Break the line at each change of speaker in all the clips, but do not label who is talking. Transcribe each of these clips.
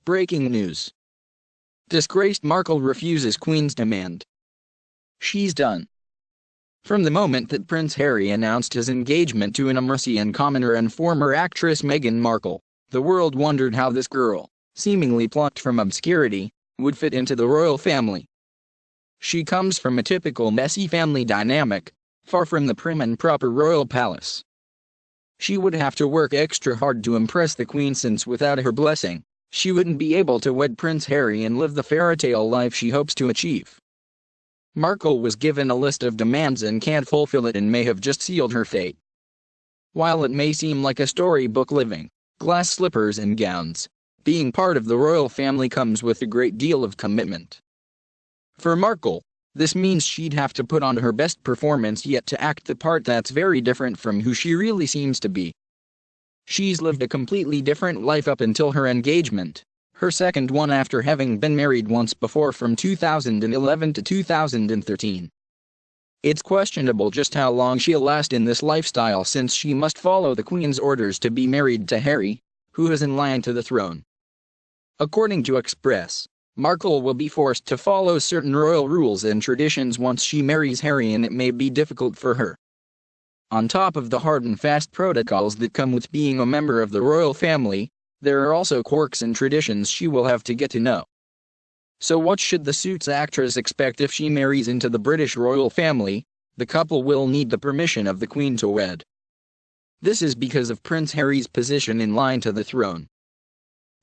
Breaking news. Disgraced Markle refuses Queen's demand. She's done. From the moment that Prince Harry announced his engagement to an Mercian commoner and former actress Meghan Markle, the world wondered how this girl, seemingly plucked from obscurity, would fit into the royal family. She comes from a typical messy family dynamic, far from the prim and proper royal palace. She would have to work extra hard to impress the Queen, since without her blessing, she wouldn't be able to wed Prince Harry and live the fairytale life she hopes to achieve. Markle was given a list of demands and can't fulfill it, and may have just sealed her fate. While it may seem like a storybook living, glass slippers and gowns, being part of the royal family comes with a great deal of commitment. For Markle, this means she'd have to put on her best performance yet to act the part that's very different from who she really seems to be. She's lived a completely different life up until her engagement, her second one after having been married once before from 2011 to 2013. It's questionable just how long she'll last in this lifestyle, since she must follow the Queen's orders to be married to Harry, who is in line to the throne. According to Express, Markle will be forced to follow certain royal rules and traditions once she marries Harry, and it may be difficult for her. On top of the hard and fast protocols that come with being a member of the royal family, there are also quirks and traditions she will have to get to know. So what should the Suits actress expect if she marries into the British royal family? The couple will need the permission of the Queen to wed. This is because of Prince Harry's position in line to the throne.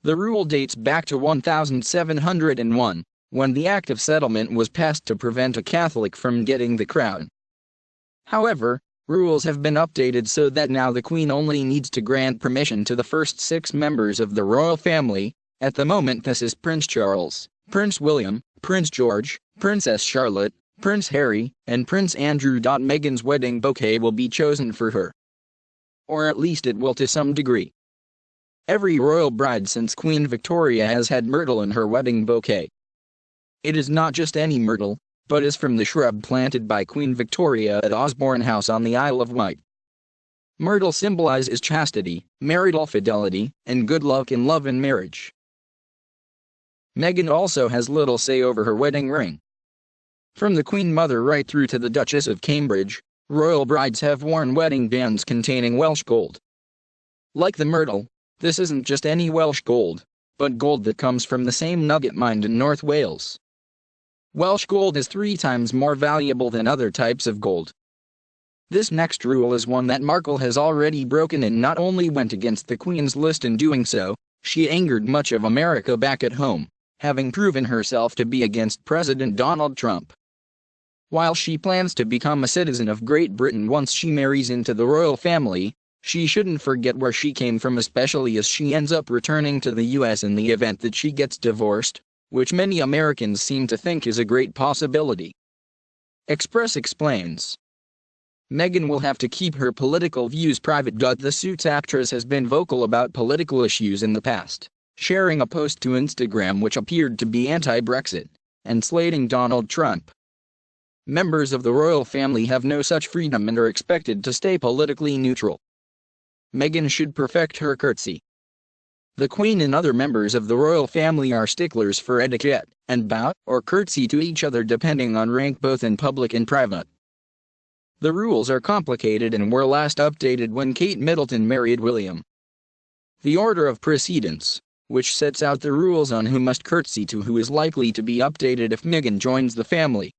The rule dates back to 1701, when the Act of Settlement was passed to prevent a Catholic from getting the crown. However, rules have been updated so that now the Queen only needs to grant permission to the first 6 members of the royal family. At the moment this is Prince Charles, Prince William, Prince George, Princess Charlotte, Prince Harry, and Prince Andrew. Meghan's wedding bouquet will be chosen for her. Or at least it will to some degree. Every royal bride since Queen Victoria has had myrtle in her wedding bouquet. It is not just any myrtle, but is from the shrub planted by Queen Victoria at Osborne House on the Isle of Wight. Myrtle symbolizes chastity, marital fidelity, and good luck in love and marriage. Meghan also has little say over her wedding ring. From the Queen Mother right through to the Duchess of Cambridge, royal brides have worn wedding bands containing Welsh gold. Like the myrtle, this isn't just any Welsh gold, but gold that comes from the same nugget mined in North Wales. Welsh gold is 3 times more valuable than other types of gold. This next rule is one that Markle has already broken, and not only went against the Queen's list in doing so, she angered much of America back at home, having proven herself to be against President Donald Trump. While she plans to become a citizen of Great Britain once she marries into the royal family, she shouldn't forget where she came from, especially as she ends up returning to the US in the event that she gets divorced, which many Americans seem to think is a great possibility. Express explains. Meghan will have to keep her political views private. The Suits actress has been vocal about political issues in the past, sharing a post to Instagram which appeared to be anti-Brexit, and slating Donald Trump. Members of the royal family have no such freedom and are expected to stay politically neutral. Meghan should perfect her curtsy. The Queen and other members of the royal family are sticklers for etiquette, and bow or curtsy to each other depending on rank both in public and private. The rules are complicated and were last updated when Kate Middleton married William. The order of precedence, which sets out the rules on who must curtsy to who, is likely to be updated if Meghan joins the family.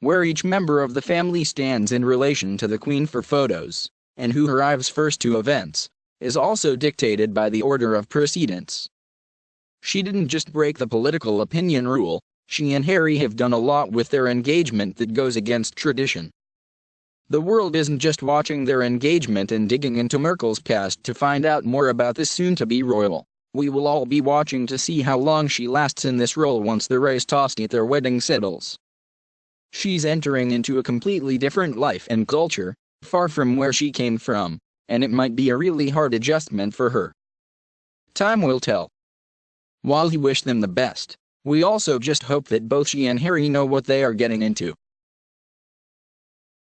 Where each member of the family stands in relation to the Queen for photos, and who arrives first to events, is also dictated by the order of precedence. She didn't just break the political opinion rule, she and Harry have done a lot with their engagement that goes against tradition. The world isn't just watching their engagement and digging into Markle's past to find out more about this soon-to-be royal. We will all be watching to see how long she lasts in this role once the race tossed at their wedding settles. She's entering into a completely different life and culture, far from where she came from, and it might be a really hard adjustment for her. Time will tell. While we wish them the best, we also just hope that both she and Harry know what they are getting into.